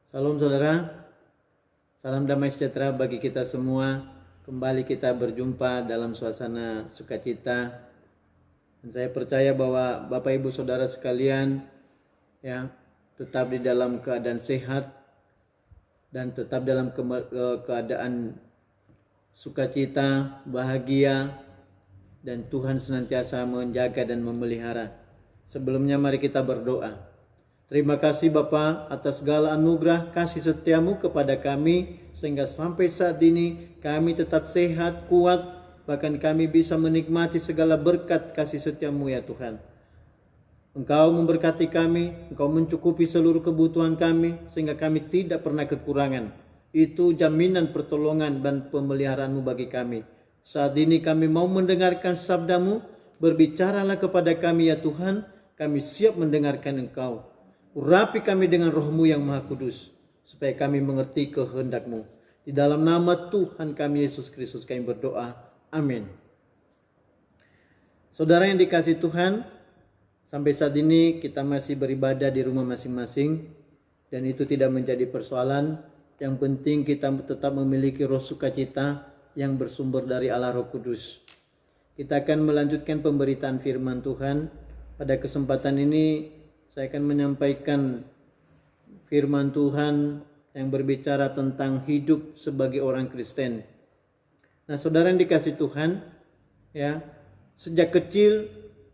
Salam saudara, salam damai sejahtera bagi kita semua. Kembali kita berjumpa dalam suasana sukacita. Dan saya percaya bahwa Bapak Ibu Saudara sekalian ya tetap di dalam keadaan sehat dan tetap dalam keadaan sukacita, bahagia, dan Tuhan senantiasa menjaga dan memelihara. Sebelumnya mari kita berdoa. Terima kasih Bapa atas segala anugerah kasih setiamu kepada kami sehingga sampai saat ini kami tetap sehat, kuat, bahkan kami bisa menikmati segala berkat kasih setiamu ya Tuhan. Engkau memberkati kami, Engkau mencukupi seluruh kebutuhan kami sehingga kami tidak pernah kekurangan. Itu jaminan pertolongan dan pemeliharaanmu bagi kami. Saat ini kami mau mendengarkan sabdamu, berbicaralah kepada kami ya Tuhan, kami siap mendengarkan Engkau. Urapi kami dengan roh-Mu yang Maha Kudus, supaya kami mengerti kehendak-Mu. Di dalam nama Tuhan kami Yesus Kristus kami berdoa. Amin. Saudara yang dikasihi Tuhan, sampai saat ini kita masih beribadah di rumah masing-masing, dan itu tidak menjadi persoalan. Yang penting kita tetap memiliki roh sukacita yang bersumber dari Allah Roh Kudus. Kita akan melanjutkan pemberitaan firman Tuhan. Pada kesempatan ini saya akan menyampaikan firman Tuhan yang berbicara tentang hidup sebagai orang Kristen. Nah, saudara yang dikasihi Tuhan, ya, sejak kecil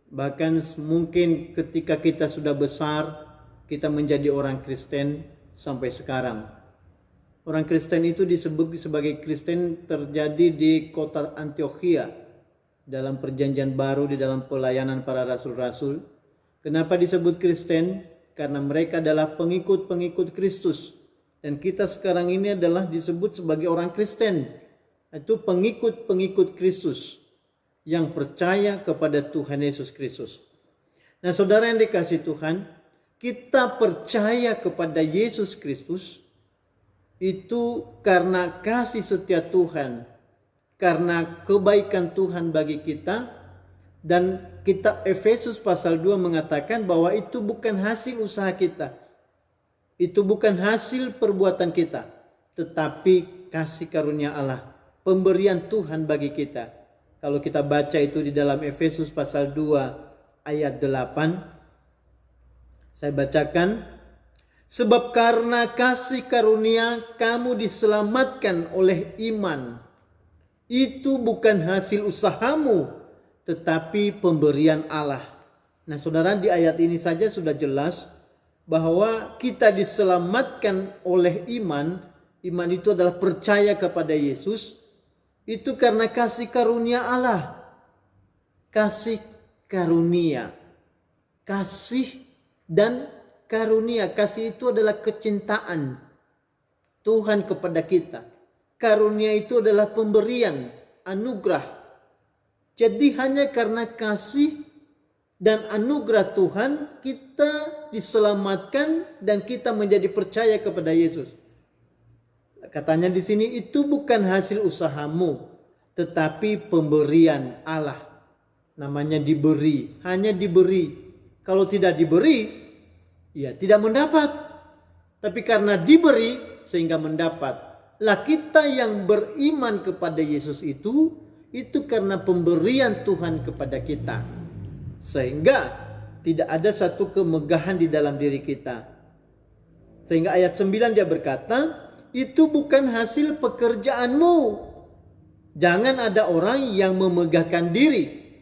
bahkan mungkin ketika kita sudah besar, kita menjadi orang Kristen sampai sekarang. Orang Kristen itu disebut sebagai Kristen terjadi di kota Antiokhia dalam perjanjian baru di dalam pelayanan para rasul-rasul. Kenapa disebut Kristen? Karena mereka adalah pengikut-pengikut Kristus. Dan kita sekarang ini adalah disebut sebagai orang Kristen. Itu pengikut-pengikut Kristus yang percaya kepada Tuhan Yesus Kristus. Nah, saudara yang dikasihi Tuhan, kita percaya kepada Yesus Kristus itu karena kasih setia Tuhan, karena kebaikan Tuhan bagi kita. Dan kitab Efesus pasal 2 mengatakan bahwa itu bukan hasil usaha kita. Itu bukan hasil perbuatan kita. Tetapi kasih karunia Allah. Pemberian Tuhan bagi kita. Kalau kita baca itu di dalam Efesus pasal 2 ayat 8. Saya bacakan. Sebab karena kasih karunia kamu diselamatkan oleh iman. Itu bukan hasil usahamu, tetapi pemberian Allah. Nah, saudara, di ayat ini saja sudah jelas bahwa kita diselamatkan oleh iman. Iman itu adalah percaya kepada Yesus. Itu karena kasih karunia Allah. Kasih karunia. Kasih dan karunia. Kasih itu adalah kecintaan Tuhan kepada kita. Karunia itu adalah pemberian, anugerah. Jadi hanya karena kasih dan anugerah Tuhan kita diselamatkan dan kita menjadi percaya kepada Yesus. Katanya di sini itu bukan hasil usahamu, tetapi pemberian Allah. Namanya diberi, hanya diberi. Kalau tidak diberi, ya tidak mendapat. Tapi karena diberi sehingga mendapat. Lah kita yang beriman kepada Yesus itu karena pemberian Tuhan kepada kita. Sehingga tidak ada satu kemegahan di dalam diri kita. Sehingga ayat 9 dia berkata, itu bukan hasil pekerjaanmu. Jangan ada orang yang memegahkan diri.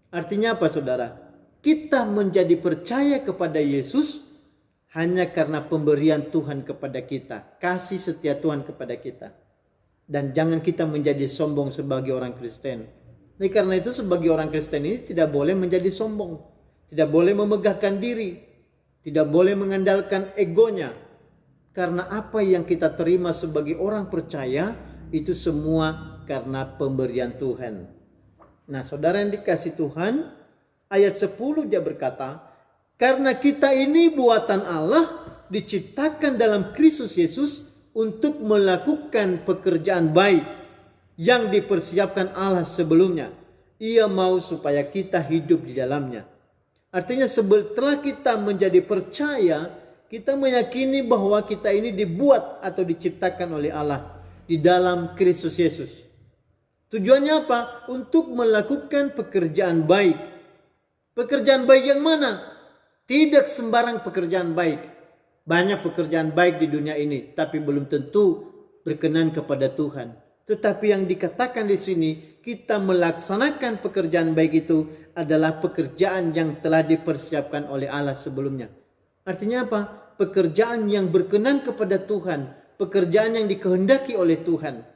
Artinya apa saudara? Kita menjadi percaya kepada Yesus hanya karena pemberian Tuhan kepada kita. Kasih setia Tuhan kepada kita. Dan jangan kita menjadi sombong sebagai orang Kristen. Nah, karena itu sebagai orang Kristen ini tidak boleh menjadi sombong. Tidak boleh memegahkan diri. Tidak boleh mengandalkan egonya. Karena apa yang kita terima sebagai orang percaya itu semua karena pemberian Tuhan. Nah, saudara yang dikasihi Tuhan, ayat 10 dia berkata, karena kita ini buatan Allah diciptakan dalam Kristus Yesus untuk melakukan pekerjaan baik yang dipersiapkan Allah sebelumnya. Ia mau supaya kita hidup di dalamnya. Artinya setelah kita menjadi percaya, Kita meyakini bahwa kita ini dibuat atau diciptakan oleh Allah di dalam Kristus Yesus. Tujuannya apa? Untuk melakukan pekerjaan baik. Pekerjaan baik yang mana? Tidak sembarang pekerjaan baik. Banyak pekerjaan baik di dunia ini, tapi belum tentu berkenan kepada Tuhan. Tetapi yang dikatakan di sini, kita melaksanakan pekerjaan baik itu adalah pekerjaan yang telah dipersiapkan oleh Allah sebelumnya. Artinya apa? Pekerjaan yang berkenan kepada Tuhan, pekerjaan yang dikehendaki oleh Tuhan.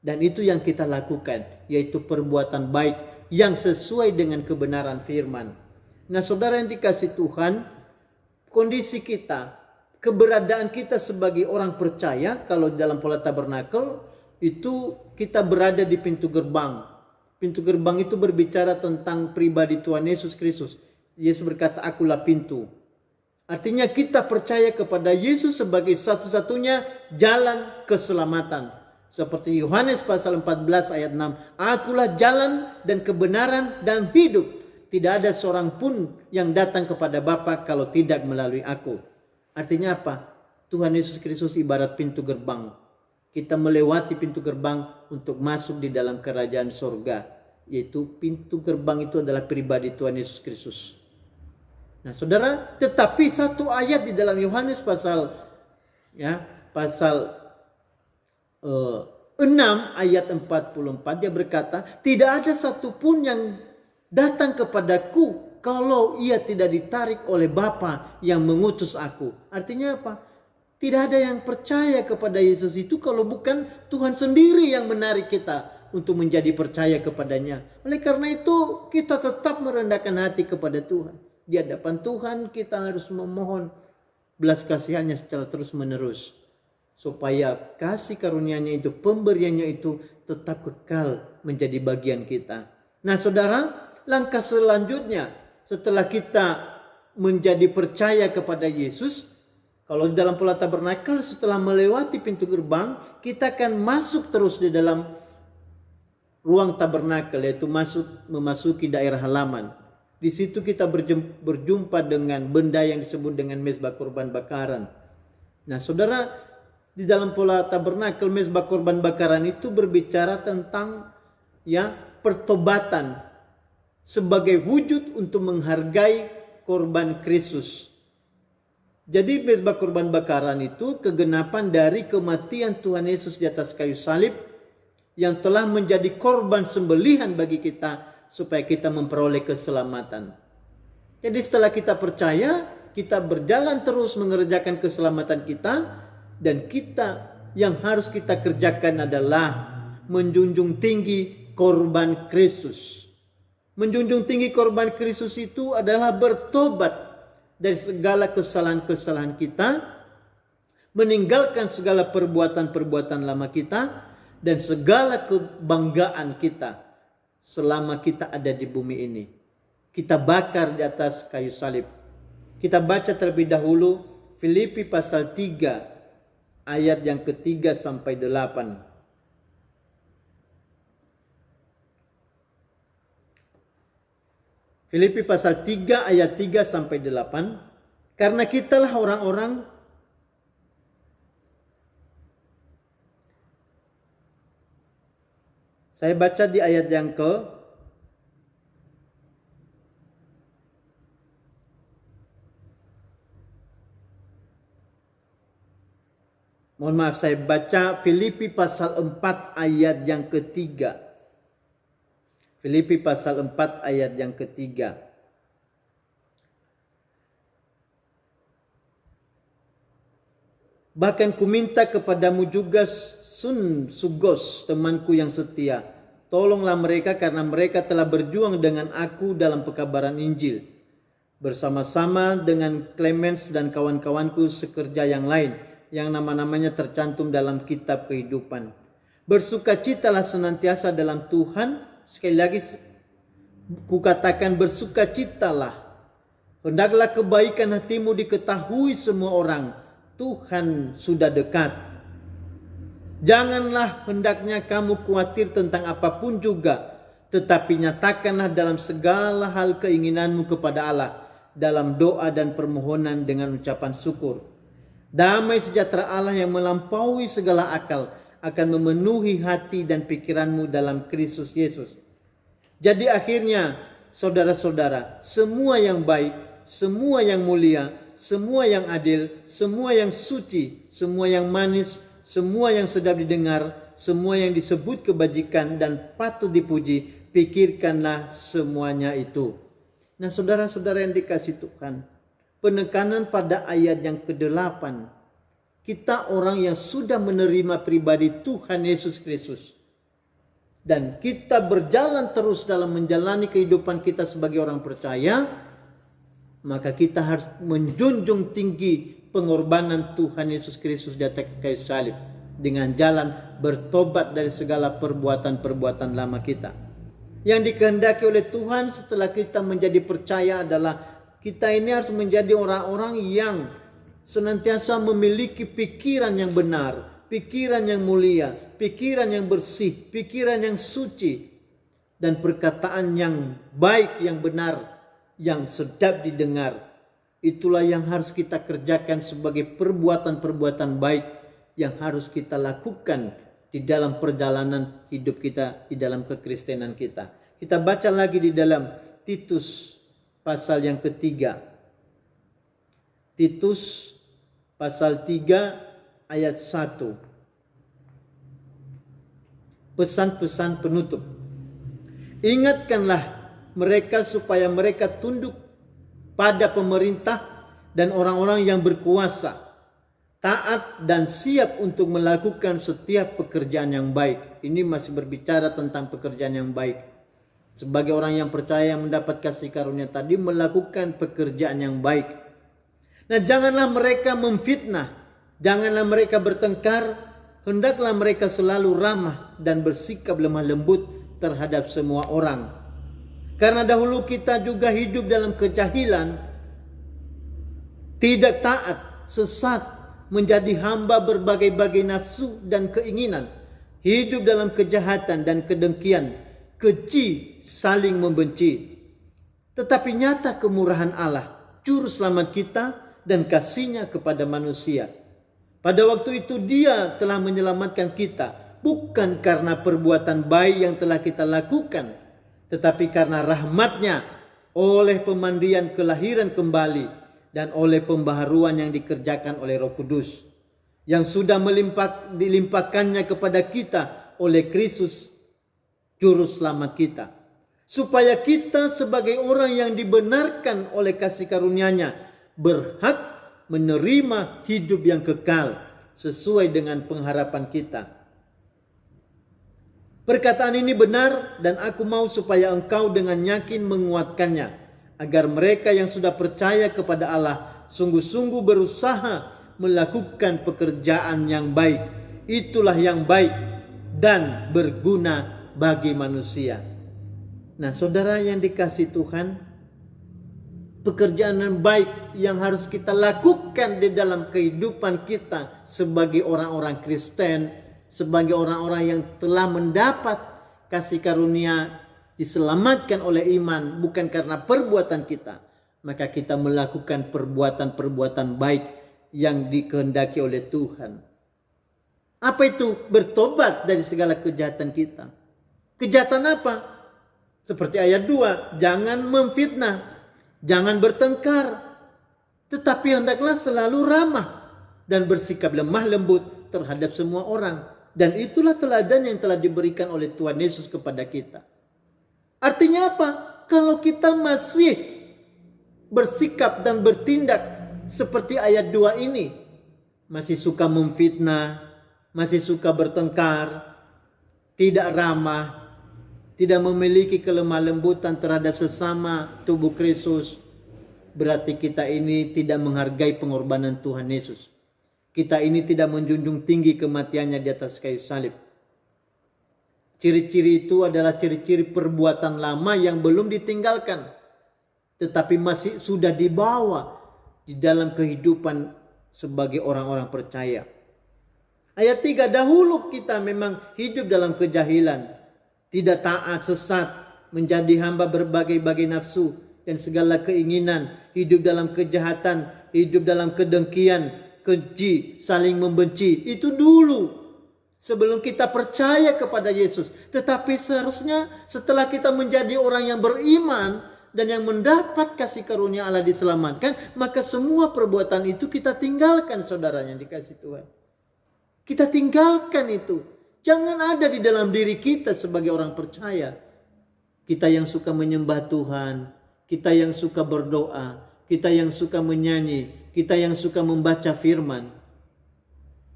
Dan itu yang kita lakukan, yaitu perbuatan baik yang sesuai dengan kebenaran firman. Nah, saudara yang dikasihi Tuhan, kondisi kita, keberadaan kita sebagai orang percaya, kalau dalam pola tabernakel, itu kita berada di pintu gerbang. Pintu gerbang itu berbicara tentang pribadi Tuhan Yesus Kristus. Yesus berkata, "Akulah pintu." Artinya kita percaya kepada Yesus sebagai satu-satunya jalan keselamatan. Seperti Yohanes pasal 14 ayat 6. "Akulah jalan dan kebenaran dan hidup. Tidak ada seorang pun yang datang kepada Bapa kalau tidak melalui aku." Artinya apa? Tuhan Yesus Kristus ibarat pintu gerbang. Kita melewati pintu gerbang untuk masuk di dalam kerajaan sorga. Yaitu pintu gerbang itu adalah pribadi Tuhan Yesus Kristus. Nah, saudara, tetapi satu ayat di dalam Yohanes pasal 6 ayat 44 dia berkata, "Tidak ada satupun yang datang kepadaku kalau ia tidak ditarik oleh Bapa yang mengutus aku." Artinya apa? Tidak ada yang percaya kepada Yesus itu kalau bukan Tuhan sendiri yang menarik kita untuk menjadi percaya kepadanya. Oleh karena itu kita tetap merendahkan hati kepada Tuhan. Di hadapan Tuhan kita harus memohon belas kasihannya secara terus menerus. Supaya kasih karunia-Nya itu, pemberiannya itu tetap kekal menjadi bagian kita. Nah, saudara, langkah selanjutnya setelah kita menjadi percaya kepada Yesus, kalau di dalam pola tabernakel setelah melewati pintu gerbang, kita akan masuk terus di dalam ruang tabernakel, yaitu memasuki daerah halaman. Di situ kita berjumpa dengan benda yang disebut dengan mezbah korban bakaran. Nah, saudara, di dalam pola tabernakel mezbah korban bakaran itu berbicara tentang pertobatan sebagai wujud untuk menghargai korban Kristus. Jadi mezbah korban bakaran itu kegenapan dari kematian Tuhan Yesus di atas kayu salib yang telah menjadi korban sembelihan bagi kita supaya kita memperoleh keselamatan. Jadi setelah kita percaya, kita berjalan terus mengerjakan keselamatan kita, dan kita yang harus kita kerjakan adalah menjunjung tinggi korban Kristus. Menjunjung tinggi korban Kristus itu adalah bertobat dari segala kesalahan-kesalahan kita, meninggalkan segala perbuatan-perbuatan lama kita, dan segala kebanggaan kita selama kita ada di bumi ini. Kita bakar di atas kayu salib. Kita baca terlebih dahulu Filipi pasal 3 ayat yang ketiga sampai 8. Filipi pasal 3 ayat 3 sampai 8. Karena kitalah orang-orang Saya baca di ayat yang saya baca Filipi pasal 4 ayat yang ketiga. Filipi pasal 4 ayat yang ketiga. Bahkan kuminta kepadamu juga Sugos, temanku yang setia. Tolonglah mereka karena mereka telah berjuang dengan aku dalam pekabaran Injil. Bersama-sama dengan Clemens dan kawan-kawanku sekerja yang lain, yang nama-namanya tercantum dalam kitab kehidupan. Bersukacitalah senantiasa dalam Tuhan. Sekali lagi kukatakan bersukacitalah. Hendaklah kebaikan hatimu diketahui semua orang. Tuhan sudah dekat. Janganlah hendaknya kamu khawatir tentang apapun juga, tetapi nyatakanlah dalam segala hal keinginanmu kepada Allah dalam doa dan permohonan dengan ucapan syukur. Damai sejahtera Allah yang melampaui segala akal akan memenuhi hati dan pikiranmu dalam Kristus Yesus. Jadi akhirnya, saudara-saudara, semua yang baik, semua yang mulia, semua yang adil, semua yang suci, semua yang manis, semua yang sedap didengar, semua yang disebut kebajikan dan patut dipuji, pikirkanlah semuanya itu. Nah, saudara-saudara yang dikasihi Tuhan, penekanan pada ayat yang ke-8. Kita orang yang sudah menerima pribadi Tuhan Yesus Kristus. Dan kita berjalan terus dalam menjalani kehidupan kita sebagai orang percaya. Maka kita harus menjunjung tinggi pengorbanan Tuhan Yesus Kristus di atas kayu salib. Dengan jalan bertobat dari segala perbuatan-perbuatan lama kita. Yang dikehendaki oleh Tuhan setelah kita menjadi percaya adalah kita ini harus menjadi orang-orang yang senantiasa memiliki pikiran yang benar, pikiran yang mulia, pikiran yang bersih, pikiran yang suci, dan perkataan yang baik, yang benar, yang sedap didengar. Itulah yang harus kita kerjakan sebagai perbuatan-perbuatan baik yang harus kita lakukan di dalam perjalanan hidup kita, di dalam kekristenan kita. Kita baca lagi di dalam Titus pasal yang ketiga. Titus pasal 3 ayat 1. Pesan-pesan penutup. Ingatkanlah mereka supaya mereka tunduk pada pemerintah dan orang-orang yang berkuasa, taat dan siap untuk melakukan setiap pekerjaan yang baik. Ini masih berbicara tentang pekerjaan yang baik. Sebagai orang yang percaya yang mendapat kasih karunia tadi, melakukan pekerjaan yang baik. Nah, janganlah mereka memfitnah, janganlah mereka bertengkar, hendaklah mereka selalu ramah dan bersikap lemah lembut terhadap semua orang. Karena dahulu kita juga hidup dalam kejahilan, tidak taat, sesat, menjadi hamba berbagai-bagai nafsu dan keinginan, hidup dalam kejahatan dan kedengkian, keji, saling membenci. Tetapi nyata kemurahan Allah, juru selamat kita dan kasih-Nya kepada manusia. Pada waktu itu Dia telah menyelamatkan kita, bukan karena perbuatan baik yang telah kita lakukan, tetapi karena rahmat-Nya, oleh pemandian kelahiran kembali dan oleh pembaharuan yang dikerjakan oleh Roh Kudus, yang sudah dilimpahkannya kepada kita oleh Kristus, juru selamat kita, supaya kita sebagai orang yang dibenarkan oleh kasih karunia-Nya berhak menerima hidup yang kekal sesuai dengan pengharapan kita. Perkataan ini benar dan aku mau supaya engkau dengan yakin menguatkannya, agar mereka yang sudah percaya kepada Allah sungguh-sungguh berusaha melakukan pekerjaan yang baik. Itulah yang baik dan berguna bagi manusia. Nah, saudara yang dikasihi Tuhan, pekerjaan yang baik yang harus kita lakukan di dalam kehidupan kita sebagai orang-orang Kristen, sebagai orang-orang yang telah mendapat kasih karunia, diselamatkan oleh iman, bukan karena perbuatan kita, maka kita melakukan perbuatan-perbuatan baik yang dikehendaki oleh Tuhan. Apa itu? Bertobat dari segala kejahatan kita. Kejahatan apa? Seperti ayat 2, jangan memfitnah, jangan bertengkar, tetapi hendaklah selalu ramah dan bersikap lemah lembut terhadap semua orang. Dan itulah teladan yang telah diberikan oleh Tuhan Yesus kepada kita. Artinya apa? Kalau kita masih bersikap dan bertindak seperti ayat 2 ini, masih suka memfitnah, masih suka bertengkar, tidak ramah, tidak memiliki kelemah lembutan terhadap sesama tubuh Kristus, berarti kita ini tidak menghargai pengorbanan Tuhan Yesus. Kita ini tidak menjunjung tinggi kematiannya di atas kayu salib. Ciri-ciri itu adalah ciri-ciri perbuatan lama yang belum ditinggalkan, tetapi masih sudah dibawa di dalam kehidupan sebagai orang-orang percaya. Ayat 3, dahulu kita memang hidup dalam kejahilan, tidak taat, sesat, menjadi hamba berbagai-bagai nafsu dan segala keinginan, hidup dalam kejahatan, hidup dalam kedengkian, keji, saling membenci. Itu dulu sebelum kita percaya kepada Yesus. Tetapi seharusnya setelah kita menjadi orang yang beriman dan yang mendapat kasih karunia Allah diselamatkan, maka semua perbuatan itu kita tinggalkan, saudara yang dikasih Tuhan. Kita tinggalkan itu. Jangan ada di dalam diri kita sebagai orang percaya. Kita yang suka menyembah Tuhan, kita yang suka berdoa, kita yang suka menyanyi, kita yang suka membaca firman.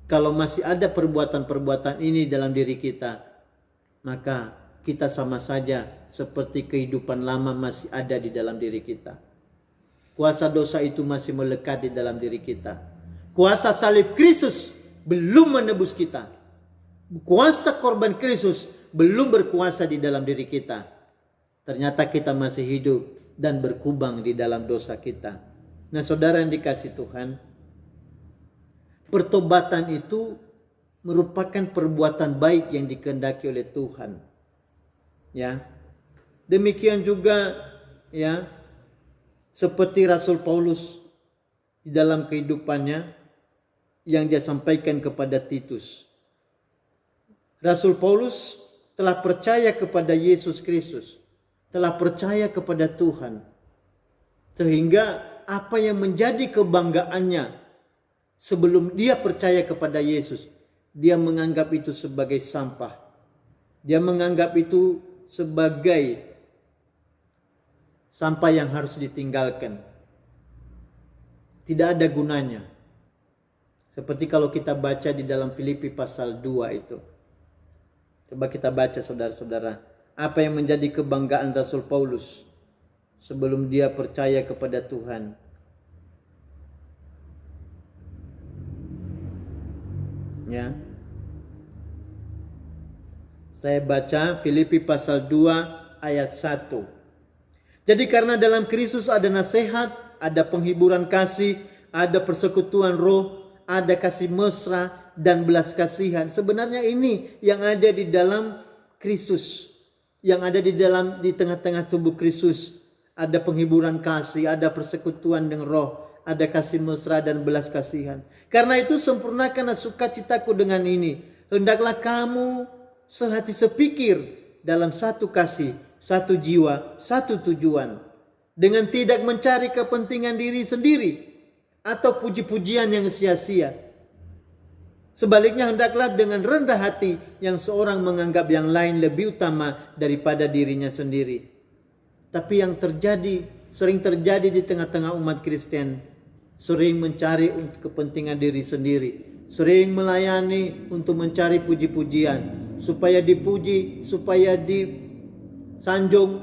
Kalau masih ada perbuatan-perbuatan ini dalam diri kita, maka kita sama saja seperti kehidupan lama masih ada di dalam diri kita. Kuasa dosa itu masih melekat di dalam diri kita. Kuasa salib Kristus belum menebus kita. Kuasa korban Kristus belum berkuasa di dalam diri kita. Ternyata kita masih hidup dan berkubang di dalam dosa kita. Nah, saudara yang dikasih Tuhan, pertobatan itu merupakan perbuatan baik yang dikehendaki oleh Tuhan. Ya. Demikian juga ya, seperti Rasul Paulus di dalam kehidupannya yang dia sampaikan kepada Titus. Rasul Paulus telah percaya kepada Yesus Kristus, telah percaya kepada Tuhan, sehingga apa yang menjadi kebanggaannya sebelum dia percaya kepada Yesus, dia menganggap itu sebagai sampah. Dia menganggap itu sebagai sampah yang harus ditinggalkan. Tidak ada gunanya. Seperti kalau kita baca di dalam Filipi pasal 2 itu. Coba kita baca, saudara-saudara. Apa yang menjadi kebanggaan Rasul Paulus sebelum dia percaya kepada Tuhan. Ya. Saya baca Filipi pasal 2 ayat 1. Jadi karena dalam Kristus ada nasihat, ada penghiburan kasih, ada persekutuan roh, ada kasih mesra dan belas kasihan. Sebenarnya ini yang ada di dalam Kristus, yang ada di tengah-tengah tubuh Kristus. Ada penghiburan kasih, ada persekutuan dengan roh, ada kasih mesra dan belas kasihan. Karena itu sempurnakanlah sukacitaku dengan ini. Hendaklah kamu sehati sepikir dalam satu kasih, satu jiwa, satu tujuan. Dengan tidak mencari kepentingan diri sendiri atau puji-pujian yang sia-sia. Sebaliknya hendaklah dengan rendah hati yang seorang menganggap yang lain lebih utama daripada dirinya sendiri. Tapi yang sering terjadi di tengah-tengah umat Kristen, sering mencari untuk kepentingan diri sendiri, sering melayani untuk mencari puji-pujian, supaya dipuji, supaya disanjung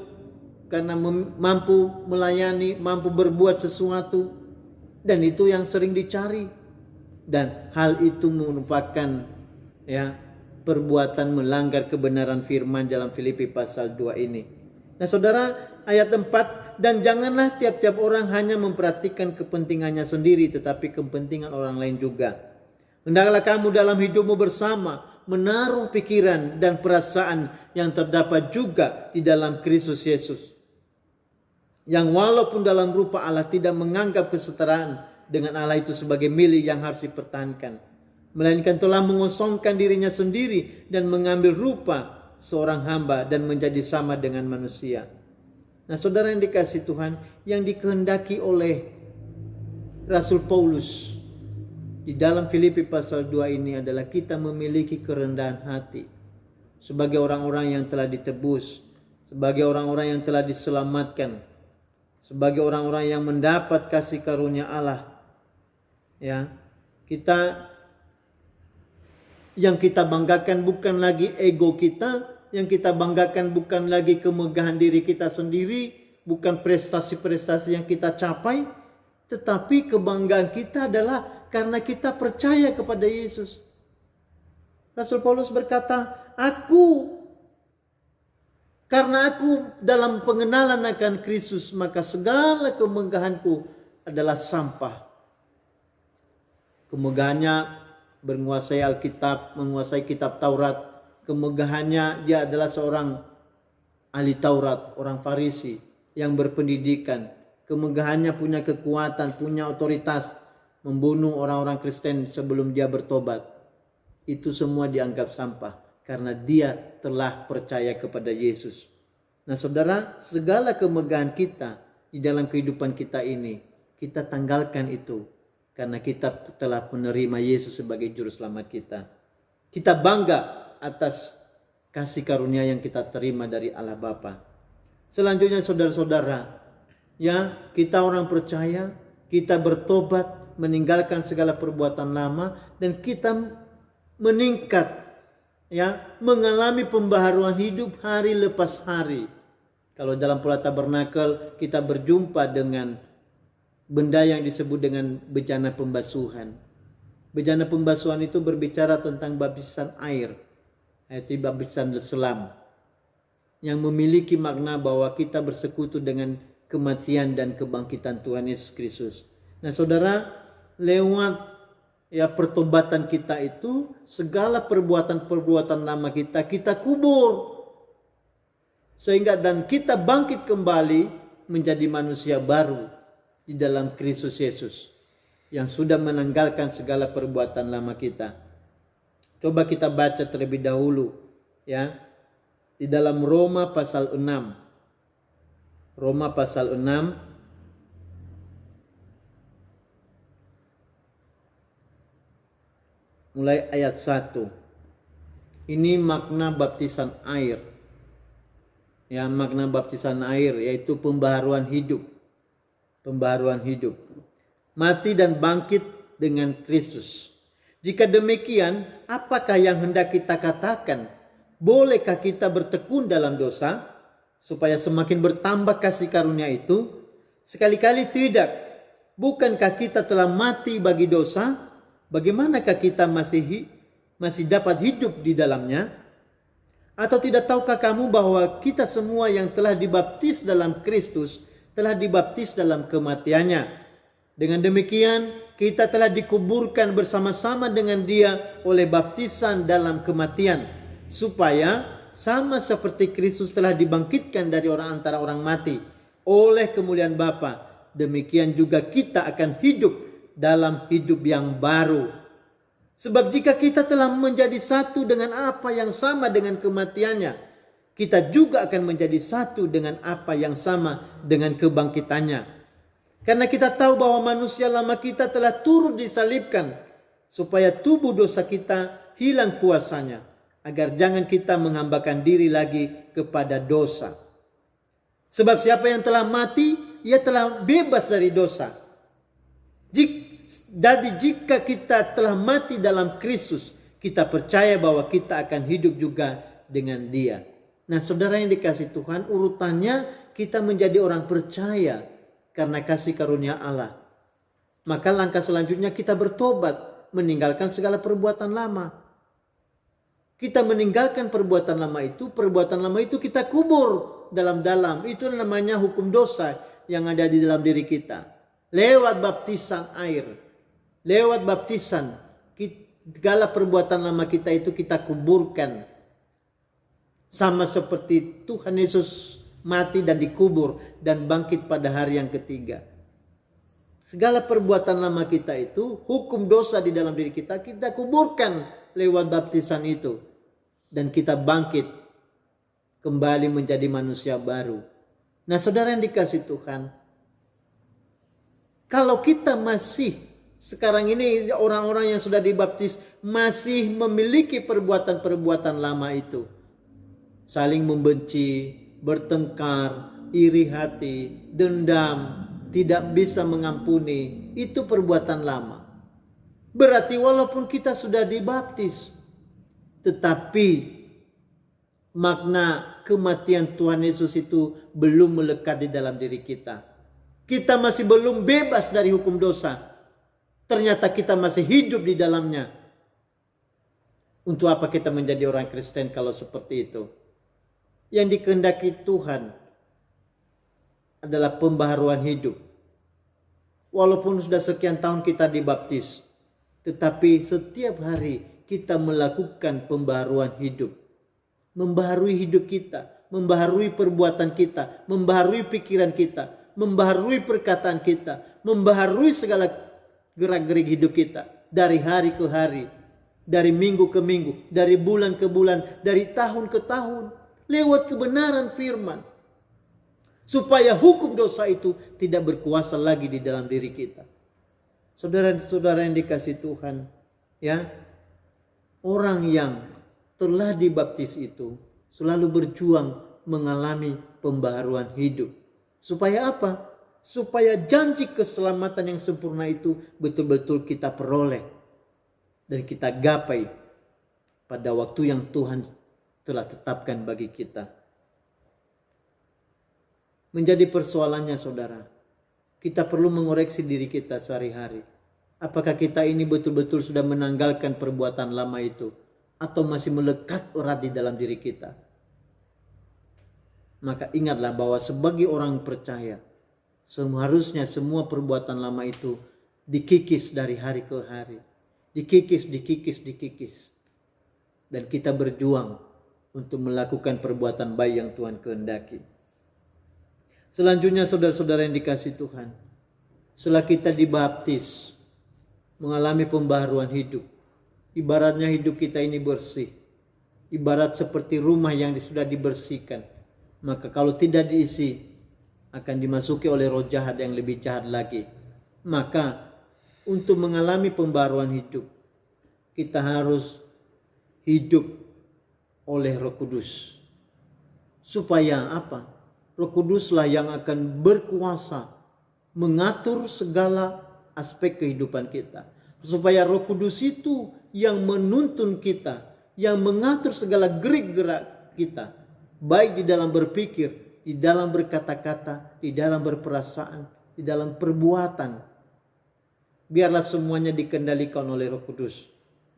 karena mampu melayani, mampu berbuat sesuatu. Dan itu yang sering dicari. Dan hal itu merupakan ya, perbuatan melanggar kebenaran firman dalam Filipi pasal 2 ini. Nah, saudara, ayat 4, dan janganlah tiap-tiap orang hanya memperhatikan kepentingannya sendiri, tetapi kepentingan orang lain juga. Hendaklah kamu dalam hidupmu bersama menaruh pikiran dan perasaan yang terdapat juga di dalam Kristus Yesus, yang walaupun dalam rupa Allah tidak menganggap kesetaraan dengan Allah itu sebagai milik yang harus dipertahankan, melainkan telah mengosongkan dirinya sendiri dan mengambil rupa seorang hamba dan menjadi sama dengan manusia. Nah, saudara yang dikasihi Tuhan, yang dikehendaki oleh Rasul Paulus di dalam Filipi pasal 2 ini adalah kita memiliki kerendahan hati sebagai orang-orang yang telah ditebus, sebagai orang-orang yang telah diselamatkan, sebagai orang-orang yang mendapat kasih karunia Allah. Ya, yang kita banggakan bukan lagi ego kita, yang kita banggakan bukan lagi kemegahan diri kita sendiri, bukan prestasi-prestasi yang kita capai, tetapi kebanggaan kita adalah karena kita percaya kepada Yesus. Rasul Paulus berkata, karena aku dalam pengenalan akan Kristus, maka segala kemegahanku adalah sampah. Kemegahannya menguasai Alkitab, menguasai kitab Taurat. Kemegahannya dia adalah seorang ahli Taurat, orang Farisi yang berpendidikan. Kemegahannya punya kekuatan, punya otoritas. membunuh orang-orang Kristen sebelum dia bertobat, itu semua dianggap sampah karena dia telah percaya kepada Yesus. Nah saudara, segala kemegahan kita di dalam kehidupan kita ini, kita tanggalkan itu karena kita telah menerima Yesus sebagai juru selamat kita. Kita bangga atas kasih karunia yang kita terima dari Allah Bapa. Selanjutnya saudara-saudara, ya, kita orang percaya, kita bertobat, meninggalkan segala perbuatan lama, dan kita meningkat, ya, mengalami pembaharuan hidup hari lepas hari. Kalau dalam pola tabernakel kita berjumpa dengan benda yang disebut dengan bejana pembasuhan. Bejana pembasuhan itu berbicara tentang baptisan air, yaitu baptisan selam, yang memiliki makna bahwa kita bersekutu dengan kematian dan kebangkitan Tuhan Yesus Kristus. Nah saudara, lewat pertobatan kita itu, segala perbuatan-perbuatan lama kita kubur. Sehingga dan kita bangkit kembali menjadi manusia baru di dalam Kristus Yesus, yang sudah menanggalkan segala perbuatan lama kita. Coba kita baca terlebih dahulu, ya, di dalam Roma pasal 6. Roma pasal 6 mulai ayat 1. Ini makna baptisan air. Ya, makna baptisan air yaitu pembaharuan hidup. Pembaharuan hidup. Mati dan bangkit dengan Kristus. Jika demikian, apakah yang hendak kita katakan? Bolehkah kita bertekun dalam dosa supaya semakin bertambah kasih karunia itu? Sekali-kali tidak. Bukankah kita telah mati bagi dosa? Bagaimanakah kita masih dapat hidup di dalamnya? Atau tidak tahukah kamu bahwa kita semua yang telah dibaptis dalam Kristus telah dibaptis dalam kematiannya? Dengan demikian, kita telah dikuburkan bersama-sama dengan Dia oleh baptisan dalam kematian, supaya sama seperti Kristus telah dibangkitkan dari antara orang mati oleh kemuliaan Bapa, demikian juga kita akan hidup dalam hidup yang baru. Sebab jika kita telah menjadi satu dengan apa yang sama dengan kematiannya, kita juga akan menjadi satu dengan apa yang sama dengan kebangkitannya. Karena kita tahu bahwa manusia lama kita telah turut disalibkan, supaya tubuh dosa kita hilang kuasanya, agar jangan kita menghambakan diri lagi kepada dosa. Sebab siapa yang telah mati, ia telah bebas dari dosa. Jadi jika kita telah mati dalam Kristus, kita percaya bahwa kita akan hidup juga dengan Dia. Nah saudara yang dikasihi Tuhan, urutannya kita menjadi orang percaya karena kasih karunia Allah. Maka langkah selanjutnya kita bertobat, meninggalkan segala perbuatan lama. Kita meninggalkan perbuatan lama itu kita kubur dalam-dalam. Itu namanya hukum dosa yang ada di dalam diri kita. Lewat baptisan air, lewat baptisan, segala perbuatan lama kita itu kita kuburkan. Sama seperti Tuhan Yesus mati dan dikubur dan bangkit pada hari yang ketiga. Segala perbuatan lama kita itu, hukum dosa di dalam diri kita kuburkan lewat baptisan itu. Dan kita bangkit kembali menjadi manusia baru. Nah saudara yang dikasihi Tuhan, kalau kita masih sekarang ini orang-orang yang sudah dibaptis masih memiliki perbuatan-perbuatan lama itu, saling membenci, bertengkar, iri hati, dendam, tidak bisa mengampuni, itu perbuatan lama. Berarti walaupun kita sudah dibaptis, tetapi makna kematian Tuhan Yesus itu belum melekat di dalam diri kita. Kita masih belum bebas dari hukum dosa. Ternyata kita masih hidup di dalamnya. Untuk apa kita menjadi orang Kristen kalau seperti itu? Yang dikehendaki Tuhan adalah pembaharuan hidup. Walaupun sudah sekian tahun kita dibaptis, tetapi setiap hari kita melakukan pembaharuan hidup. Membaharui hidup kita, membaharui perbuatan kita, membaharui pikiran kita, membaharui perkataan kita, membaharui segala gerak-gerik hidup kita dari hari ke hari, dari minggu ke minggu, dari bulan ke bulan, dari tahun ke tahun, lewat kebenaran firman, supaya hukum dosa itu tidak berkuasa lagi di dalam diri kita. Saudara-saudara yang dikasihi Tuhan, ya, orang yang telah dibaptis itu selalu berjuang mengalami pembaharuan hidup. Supaya apa? Supaya janji keselamatan yang sempurna itu betul-betul kita peroleh dan kita gapai pada waktu yang Tuhan telah tetapkan bagi kita. Menjadi persoalannya, saudara, kita perlu mengoreksi diri kita sehari-hari. Apakah kita ini betul-betul sudah menanggalkan perbuatan lama itu, atau masih melekat erat di dalam diri kita? Maka ingatlah bahwa sebagai orang percaya, seharusnya semua perbuatan lama itu dikikis dari hari ke hari. Dikikis. Dan kita berjuang untuk melakukan perbuatan baik yang Tuhan kehendaki. Selanjutnya, saudara-saudara yang dikasihi Tuhan, setelah kita dibaptis, mengalami pembaharuan hidup, ibaratnya hidup kita ini bersih, ibarat seperti rumah yang sudah dibersihkan. Maka kalau tidak diisi, akan dimasuki oleh roh jahat yang lebih jahat lagi. Maka untuk mengalami pembaharuan hidup, kita harus hidup oleh Roh Kudus. Supaya apa? Roh Kuduslah yang akan berkuasa mengatur segala aspek kehidupan kita. Supaya Roh Kudus itu yang menuntun kita, yang mengatur segala gerak-gerak kita, baik di dalam berpikir, di dalam berkata-kata, di dalam berperasaan, di dalam perbuatan. Biarlah semuanya dikendalikan oleh Roh Kudus.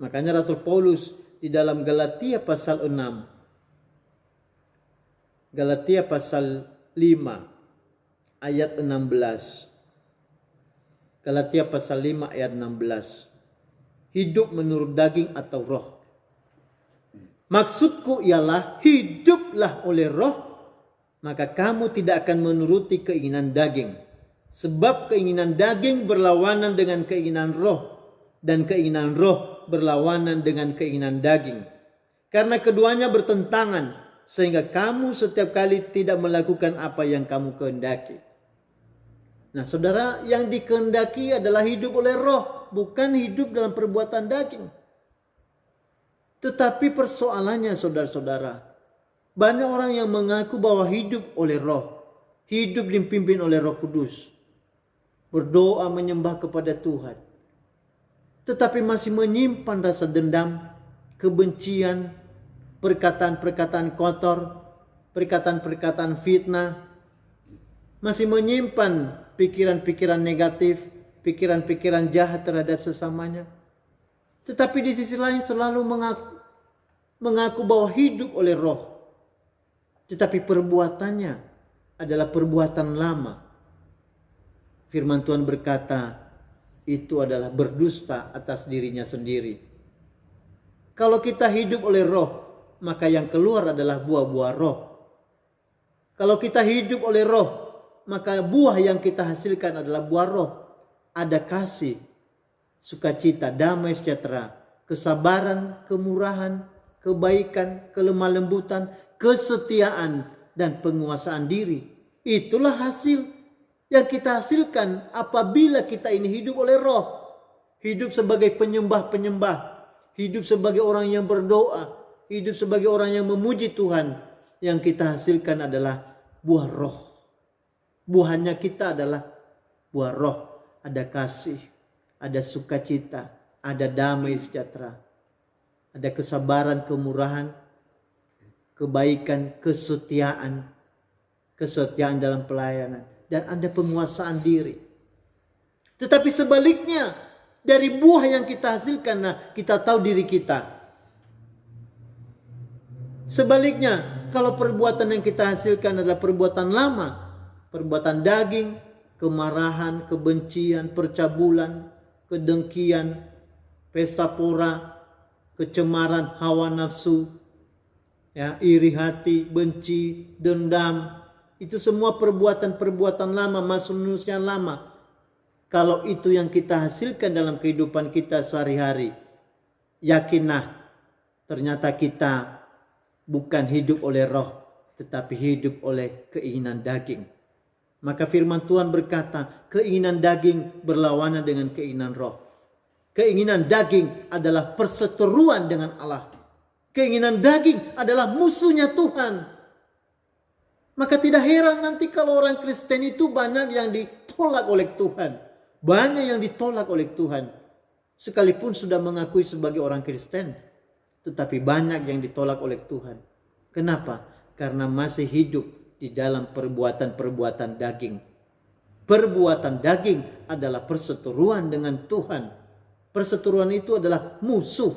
Makanya Rasul Paulus di dalam Galatia pasal 6, Galatia pasal 5 ayat 16. Galatia pasal 5 ayat 16. Hidup menurut daging atau roh. Maksudku ialah hiduplah oleh roh, maka kamu tidak akan menuruti keinginan daging. Sebab keinginan daging berlawanan dengan keinginan roh, dan keinginan roh berlawanan dengan keinginan daging. Karena keduanya bertentangan, sehingga kamu setiap kali tidak melakukan apa yang kamu kehendaki. Nah, saudara, yang dikehendaki adalah hidup oleh roh, bukan hidup dalam perbuatan daging. Tetapi persoalannya, saudara-saudara, banyak orang yang mengaku bahwa hidup oleh roh, hidup dipimpin oleh Roh Kudus, berdoa menyembah kepada Tuhan, tetapi masih menyimpan rasa dendam, kebencian, perkataan-perkataan kotor, perkataan-perkataan fitnah, masih menyimpan pikiran-pikiran negatif, pikiran-pikiran jahat terhadap sesamanya. Tetapi di sisi lain selalu mengaku bahwa hidup oleh roh, tetapi perbuatannya adalah perbuatan lama. Firman Tuhan berkata, itu adalah berdusta atas dirinya sendiri. Kalau kita hidup oleh roh, maka yang keluar adalah buah-buah roh. Kalau kita hidup oleh roh, maka buah yang kita hasilkan adalah buah roh. Ada kasih, sukacita, damai sejahtera, kesabaran, kemurahan, kebaikan, kelemah lembutan, kesetiaan, dan penguasaan diri. Itulah hasil yang kita hasilkan apabila kita ini hidup oleh roh. Hidup sebagai penyembah-penyembah, hidup sebagai orang yang berdoa, hidup sebagai orang yang memuji Tuhan. Yang kita hasilkan adalah buah roh. Buahnya kita adalah buah roh. Ada kasih, ada sukacita, ada damai sejahtera, ada kesabaran, kemurahan, kebaikan, kesetiaan dalam pelayanan, dan ada penguasaan diri. Tetapi sebaliknya, dari buah yang kita hasilkan, nah, kita tahu diri kita. Sebaliknya, kalau perbuatan yang kita hasilkan adalah perbuatan lama, perbuatan daging, kemarahan, kebencian, percabulan, kedengkian, pesta pora, kecemaran, hawa nafsu, ya, iri hati, benci, dendam, itu semua perbuatan-perbuatan lama, manusia lama. Kalau itu yang kita hasilkan dalam kehidupan kita sehari-hari, yakinlah ternyata kita bukan hidup oleh roh, tetapi hidup oleh keinginan daging. Maka firman Tuhan berkata, keinginan daging berlawanan dengan keinginan roh. Keinginan daging adalah perseteruan dengan Allah. Keinginan daging adalah musuhnya Tuhan. Maka tidak heran nanti kalau orang Kristen itu banyak yang ditolak oleh Tuhan. Banyak yang ditolak oleh Tuhan. Sekalipun sudah mengakui sebagai orang Kristen, tetapi banyak yang ditolak oleh Tuhan. Kenapa? Karena masih hidup di dalam perbuatan-perbuatan daging. Perbuatan daging adalah perseteruan dengan Tuhan. Perseteruan itu adalah musuh.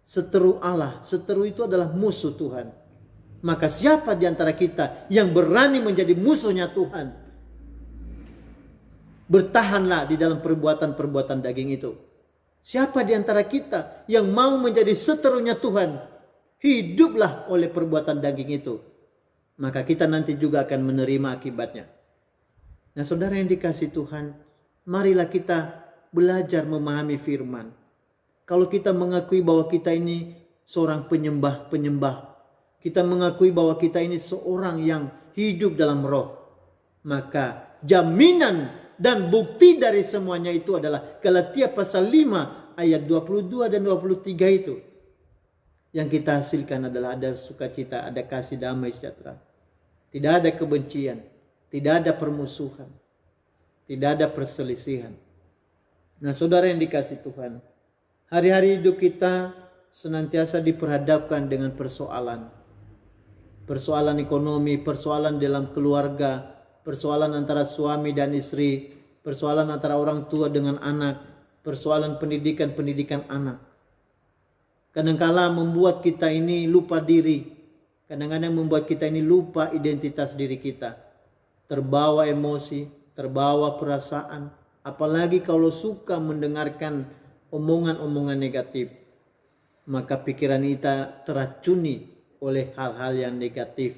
Seteru Allah, seteru itu adalah musuh Tuhan. Maka siapa di antara kita yang berani menjadi musuhnya Tuhan? Bertahanlah di dalam perbuatan-perbuatan daging itu. Siapa di antara kita yang mau menjadi seterunya Tuhan? Hiduplah oleh perbuatan daging itu. Maka kita nanti juga akan menerima akibatnya. Nah saudara yang dikasihi Tuhan, marilah kita belajar memahami firman. Kalau kita mengakui bahwa kita ini seorang penyembah-penyembah, kita mengakui bahwa kita ini seorang yang hidup dalam roh, maka jaminan dan bukti dari semuanya itu adalah Galatia pasal 5 ayat 22 dan 23 itu. Yang kita hasilkan adalah ada sukacita, ada kasih, damai, sejahtera. Tidak ada kebencian, tidak ada permusuhan, tidak ada perselisihan. Nah saudara yang dikasihi Tuhan, hari-hari hidup kita senantiasa diperhadapkan dengan persoalan. Persoalan ekonomi, persoalan dalam keluarga, persoalan antara suami dan istri, persoalan antara orang tua dengan anak, persoalan pendidikan anak. Kadangkala membuat kita ini lupa diri, kadang-kadang membuat kita ini lupa identitas diri kita. Terbawa emosi, terbawa perasaan, apalagi kalau suka mendengarkan omongan-omongan negatif. Maka pikiran kita teracuni oleh hal-hal yang negatif.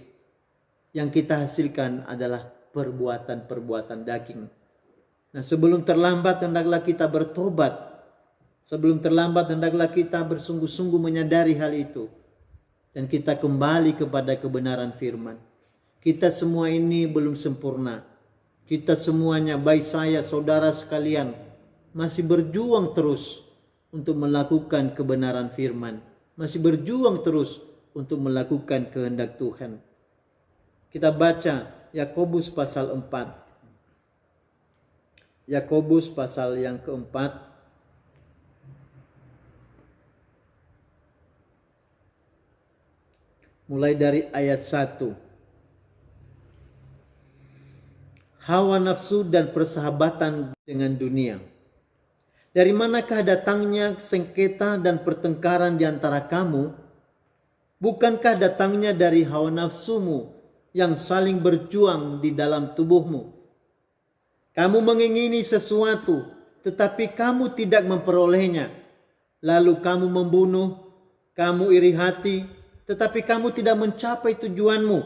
Yang kita hasilkan adalah perbuatan-perbuatan daging. Nah sebelum terlambat hendaklah kita bertobat. Sebelum terlambat hendaklah kita bersungguh-sungguh menyadari hal itu. Dan kita kembali kepada kebenaran firman. Kita semua ini belum sempurna. Kita semuanya, baik saya, saudara sekalian, masih berjuang terus untuk melakukan kebenaran firman. Masih berjuang terus untuk melakukan kehendak Tuhan. Kita baca Yakobus pasal 4. Yakobus pasal yang keempat. Mulai dari ayat 1. Hawa nafsu dan persahabatan dengan dunia. Dari manakah datangnya sengketa dan pertengkaran di antara kamu? Bukankah datangnya dari hawa nafsumu yang saling berjuang di dalam tubuhmu? Kamu mengingini sesuatu, tetapi kamu tidak memperolehnya. Lalu kamu membunuh, kamu iri hati, tetapi kamu tidak mencapai tujuanmu.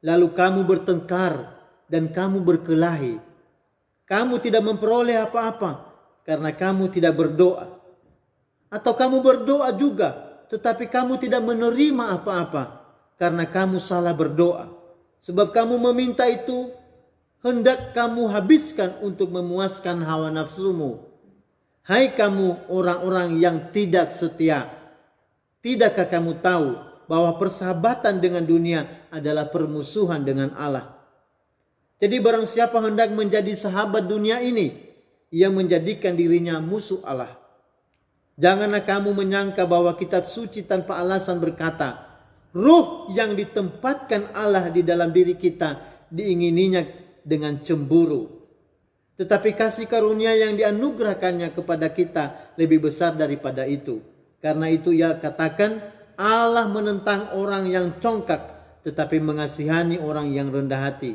Lalu kamu bertengkar dan kamu berkelahi. Kamu tidak memperoleh apa-apa karena kamu tidak berdoa. Atau kamu berdoa juga, tetapi kamu tidak menerima apa-apa karena kamu salah berdoa. Sebab kamu meminta itu hendak kamu habiskan untuk memuaskan hawa nafsumu. Hai kamu orang-orang yang tidak setia, tidakkah kamu tahu bahwa persahabatan dengan dunia adalah permusuhan dengan Allah? Jadi barang siapa hendak menjadi sahabat dunia ini, ia menjadikan dirinya musuh Allah. Janganlah kamu menyangka bahwa kitab suci tanpa alasan berkata, roh yang ditempatkan Allah di dalam diri kita diingininya dengan cemburu. Tetapi kasih karunia yang dianugerahkannya kepada kita lebih besar daripada itu. Karena itu ia katakan, Allah menentang orang yang congkak, tetapi mengasihani orang yang rendah hati.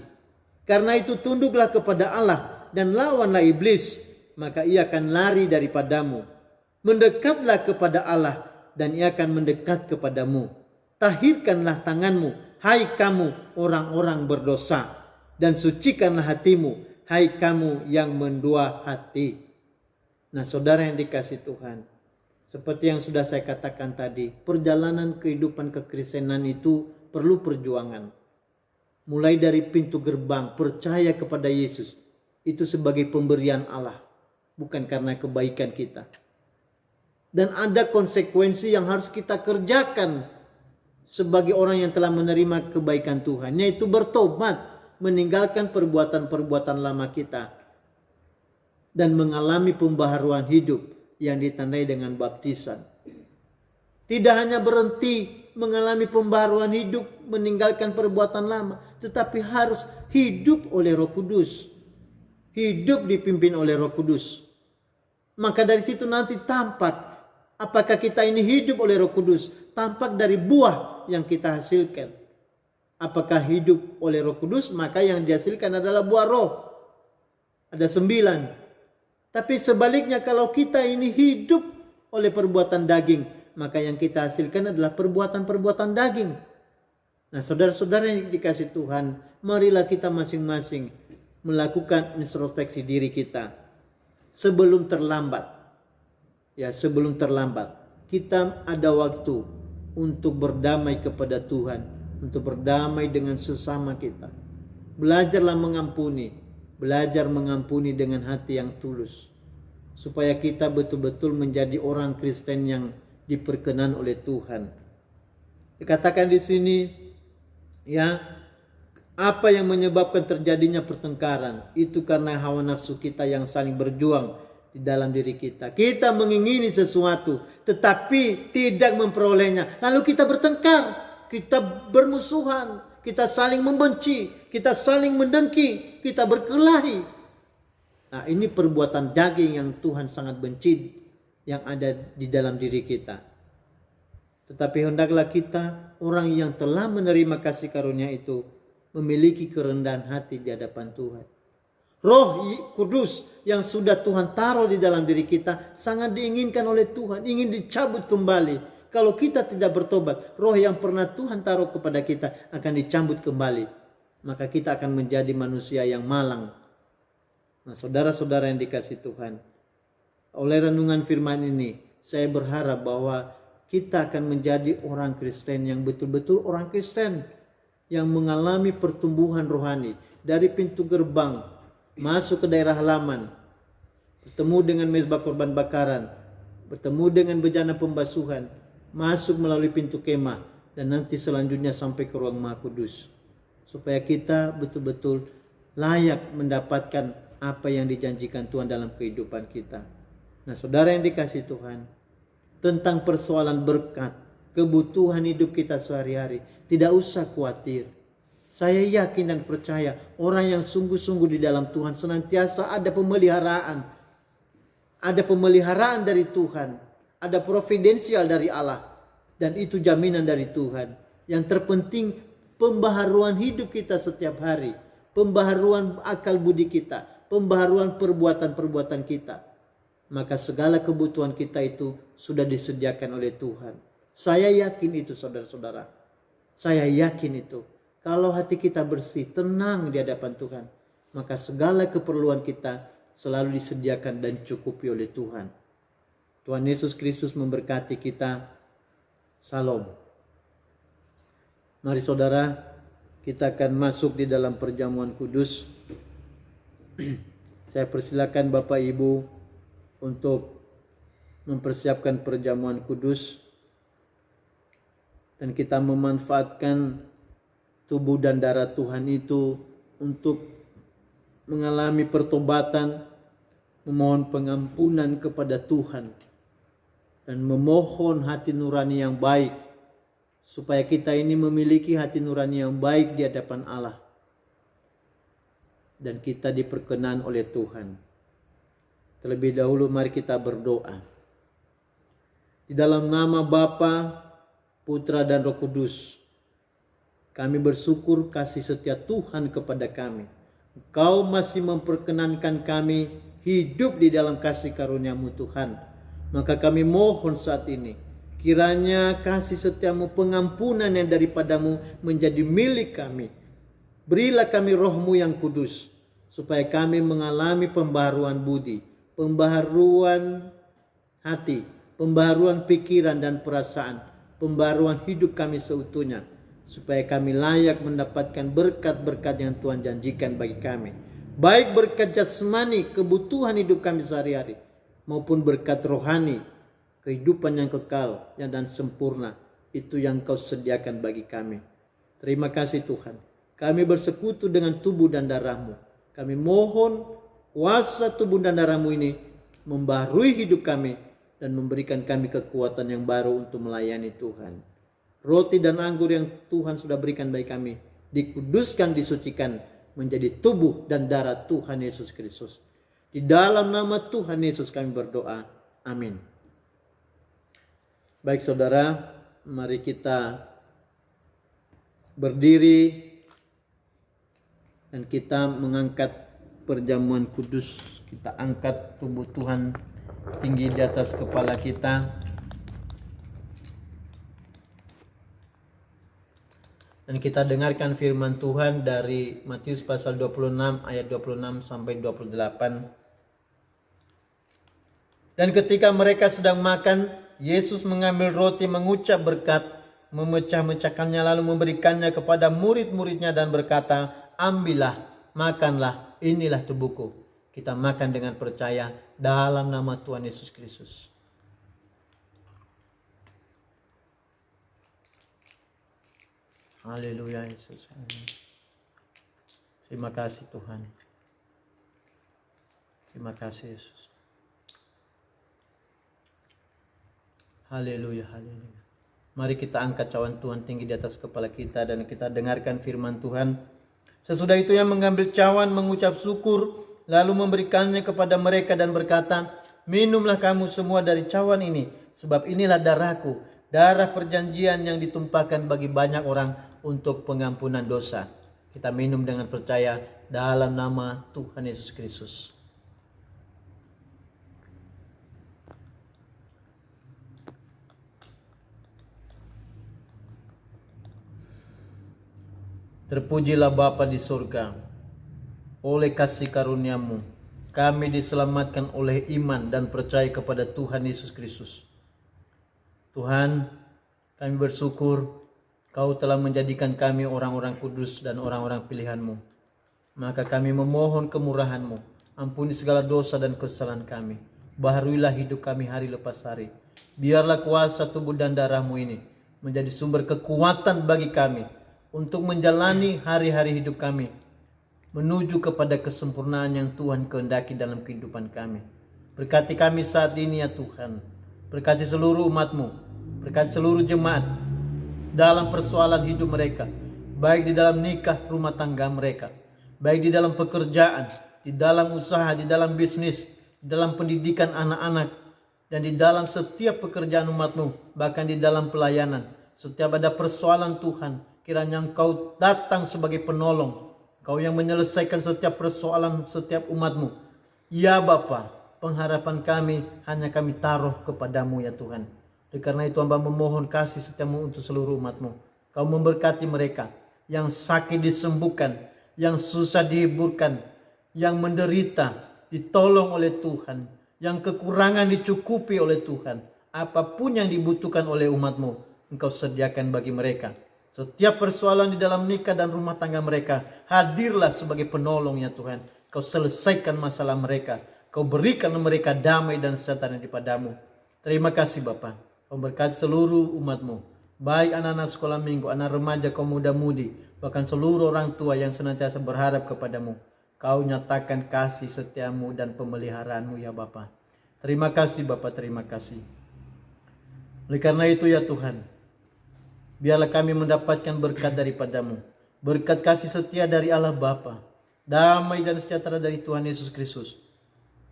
Karena itu tunduklah kepada Allah dan lawanlah iblis, maka ia akan lari daripadamu. Mendekatlah kepada Allah dan ia akan mendekat kepadamu. Tahirkanlah tanganmu, hai kamu orang-orang berdosa, dan sucikanlah hatimu, hai kamu yang mendua hati. Nah, saudara yang dikasih Tuhan, seperti yang sudah saya katakan tadi, perjalanan kehidupan kekristenan itu perlu perjuangan. Mulai dari pintu gerbang, percaya kepada Yesus, itu sebagai pemberian Allah, bukan karena kebaikan kita. Dan ada konsekuensi yang harus kita kerjakan sebagai orang yang telah menerima kebaikan Tuhan, yaitu bertobat, meninggalkan perbuatan-perbuatan lama kita, dan mengalami pembaharuan hidup yang ditandai dengan baptisan. Tidak hanya berhenti mengalami pembaharuan hidup, meninggalkan perbuatan lama, tetapi harus hidup oleh Roh Kudus. Hidup dipimpin oleh Roh Kudus. Maka dari situ nanti tampak apakah kita ini hidup oleh Roh Kudus. Tampak dari buah yang kita hasilkan. Apakah hidup oleh Roh Kudus, maka yang dihasilkan adalah buah roh. Ada 9. Tapi sebaliknya kalau kita ini hidup oleh perbuatan daging, maka yang kita hasilkan adalah perbuatan-perbuatan daging. Nah, saudara-saudara yang dikasih Tuhan, marilah kita masing-masing melakukan introspeksi diri kita sebelum terlambat. Ya, sebelum terlambat. Kita ada waktu untuk berdamai kepada Tuhan, untuk berdamai dengan sesama kita. Belajarlah mengampuni. Belajar mengampuni dengan hati yang tulus, supaya kita betul-betul menjadi orang Kristen yang diperkenan oleh Tuhan. Dikatakan di sini, ya, apa yang menyebabkan terjadinya pertengkaran? Itu karena hawa nafsu kita yang saling berjuang di dalam diri kita. Kita mengingini sesuatu, tetapi tidak memperolehnya. Lalu kita bertengkar, kita bermusuhan, kita saling membenci, kita saling mendengki, kita berkelahi. Nah, ini perbuatan daging yang Tuhan sangat benci yang ada di dalam diri kita. Tetapi hendaklah kita, orang yang telah menerima kasih karunia itu, memiliki kerendahan hati di hadapan Tuhan. Roh Kudus yang sudah Tuhan taruh di dalam diri kita sangat diinginkan oleh Tuhan, ingin dicabut kembali. Kalau kita tidak bertobat, roh yang pernah Tuhan taruh kepada kita akan dicabut kembali. Maka kita akan menjadi manusia yang malang. Nah, saudara-saudara yang dikasih Tuhan, oleh renungan firman ini, saya berharap bahwa kita akan menjadi orang Kristen yang betul-betul orang Kristen, yang mengalami pertumbuhan rohani. Dari pintu gerbang, masuk ke daerah halaman, bertemu dengan mezbah korban bakaran, bertemu dengan bejana pembasuhan, masuk melalui pintu kemah, dan nanti selanjutnya sampai ke ruang Maha Kudus, supaya kita betul-betul layak mendapatkan apa yang dijanjikan Tuhan dalam kehidupan kita. Nah, saudara yang dikasih Tuhan, tentang persoalan berkat, kebutuhan hidup kita sehari-hari, tidak usah khawatir. Saya yakin dan percaya orang yang sungguh-sungguh di dalam Tuhan senantiasa ada pemeliharaan. Ada pemeliharaan dari Tuhan, ada providensial dari Allah, dan itu jaminan dari Tuhan. Yang terpenting pembaharuan hidup kita setiap hari, pembaharuan akal budi kita, pembaharuan perbuatan-perbuatan kita. Maka segala kebutuhan kita itu sudah disediakan oleh Tuhan. Saya yakin itu, saudara-saudara. Saya yakin itu. Kalau hati kita bersih, tenang di hadapan Tuhan, maka segala keperluan kita selalu disediakan dan cukupi oleh Tuhan. Tuhan Yesus Kristus memberkati kita. Salam. Mari saudara, kita akan masuk di dalam perjamuan kudus. Saya persilakan Bapak Ibu untuk mempersiapkan perjamuan kudus, dan kita memanfaatkan tubuh dan darah Tuhan itu untuk mengalami pertobatan, memohon pengampunan kepada Tuhan, dan memohon hati nurani yang baik, supaya kita ini memiliki hati nurani yang baik di hadapan Allah, dan kita diperkenan oleh Tuhan. Terlebih dahulu mari kita berdoa. Di dalam nama Bapa, Putra dan Roh Kudus, kami bersyukur kasih setia Tuhan kepada kami. Engkau masih memperkenankan kami hidup di dalam kasih karunia-Mu Tuhan. Maka kami mohon saat ini, kiranya kasih setiamu, pengampunan yang daripadamu menjadi milik kami. Berilah kami Roh-Mu yang kudus, supaya kami mengalami pembaharuan budi, pembaharuan hati, pembaharuan pikiran dan perasaan, pembaharuan hidup kami seutuhnya, supaya kami layak mendapatkan berkat-berkat yang Tuhan janjikan bagi kami. Baik berkat jasmani, kebutuhan hidup kami sehari-hari, maupun berkat rohani, kehidupan yang kekal dan sempurna, itu yang Kau sediakan bagi kami. Terima kasih Tuhan. Kami bersekutu dengan tubuh dan darah-Mu. Kami mohon kuasa tubuh dan darah-Mu ini membaharui hidup kami dan memberikan kami kekuatan yang baru untuk melayani Tuhan. Roti dan anggur yang Tuhan sudah berikan bagi kami dikuduskan, disucikan menjadi tubuh dan darah Tuhan Yesus Kristus. Di dalam nama Tuhan Yesus kami berdoa. Amin. Baik saudara, mari kita berdiri dan kita mengangkat perjamuan kudus. Kita angkat tubuh Tuhan tinggi di atas kepala kita. Dan kita dengarkan firman Tuhan dari Matius pasal 26 ayat 26 sampai 28. Dan ketika mereka sedang makan, Yesus mengambil roti, mengucap berkat, memecah-mecahkannya lalu memberikannya kepada murid-muridnya dan berkata, "Ambillah, makanlah, inilah tubuhku." Kita makan dengan percaya dalam nama Tuhan Yesus Kristus. Haleluya Yesus. Terima kasih Tuhan. Terima kasih Yesus. Haleluya, haleluya. Mari kita angkat cawan Tuhan tinggi di atas kepala kita dan kita dengarkan firman Tuhan. Sesudah itu ia mengambil cawan, mengucap syukur, lalu memberikannya kepada mereka dan berkata, "Minumlah kamu semua dari cawan ini, sebab inilah darahku, darah perjanjian yang ditumpahkan bagi banyak orang untuk pengampunan dosa." Kita minum dengan percaya dalam nama Tuhan Yesus Kristus. Terpujilah Bapa di surga, oleh kasih karunia-Mu kami diselamatkan oleh iman dan percaya kepada Tuhan Yesus Kristus. Tuhan, kami bersyukur Kau telah menjadikan kami orang-orang kudus dan orang-orang pilihan-Mu. Maka kami memohon kemurahan-Mu, ampuni segala dosa dan kesalahan kami. Baharuilah hidup kami hari lepas hari. Biarlah kuasa tubuh dan darah-Mu ini menjadi sumber kekuatan bagi kami untuk menjalani hari-hari hidup kami menuju kepada kesempurnaan yang Tuhan kehendaki dalam kehidupan kami. Berkati kami saat ini ya Tuhan. Berkati seluruh umat-Mu, berkati seluruh jemaat dalam persoalan hidup mereka, baik di dalam nikah rumah tangga mereka, baik di dalam pekerjaan, di dalam usaha, di dalam bisnis, di dalam pendidikan anak-anak, dan di dalam setiap pekerjaan umat-Mu, bahkan di dalam pelayanan. Setiap ada persoalan Tuhan, kiranya Engkau datang sebagai penolong. Kau yang menyelesaikan setiap persoalan setiap umat-Mu. Ya Bapa, pengharapan kami hanya kami taruh kepadamu ya Tuhan. Oleh karena itu hamba memohon kasih setiamu untuk seluruh umat-Mu. Kau memberkati mereka yang sakit disembuhkan, yang susah dihiburkan, yang menderita ditolong oleh Tuhan, yang kekurangan dicukupi oleh Tuhan. Apapun yang dibutuhkan oleh umat-Mu, Engkau sediakan bagi mereka. Setiap persoalan di dalam nikah dan rumah tangga mereka, hadirlah sebagai penolong ya Tuhan. Kau selesaikan masalah mereka. Kau berikan mereka damai dan sejahtera daripada-Mu. Terima kasih Bapa. Kau berkati seluruh umat-Mu, baik anak-anak sekolah minggu, anak remaja, kaum muda-mudi, bahkan seluruh orang tua yang senantiasa berharap kepada-Mu. Kau nyatakan kasih setiamu dan pemeliharaan-Mu ya Bapa. Terima kasih Bapa, terima kasih. Oleh karena itu ya Tuhan, biarlah kami mendapatkan berkat daripada-Mu, berkat kasih setia dari Allah Bapa, damai dan sejahtera dari Tuhan Yesus Kristus,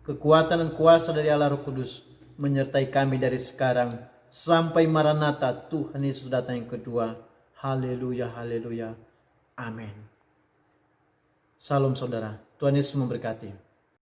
kekuatan dan kuasa dari Allah Roh Kudus menyertai kami dari sekarang sampai Maranatha, Tuhan Yesus datang yang kedua. Haleluya, haleluya. Amin. Salam saudara. Tuhan Yesus memberkati.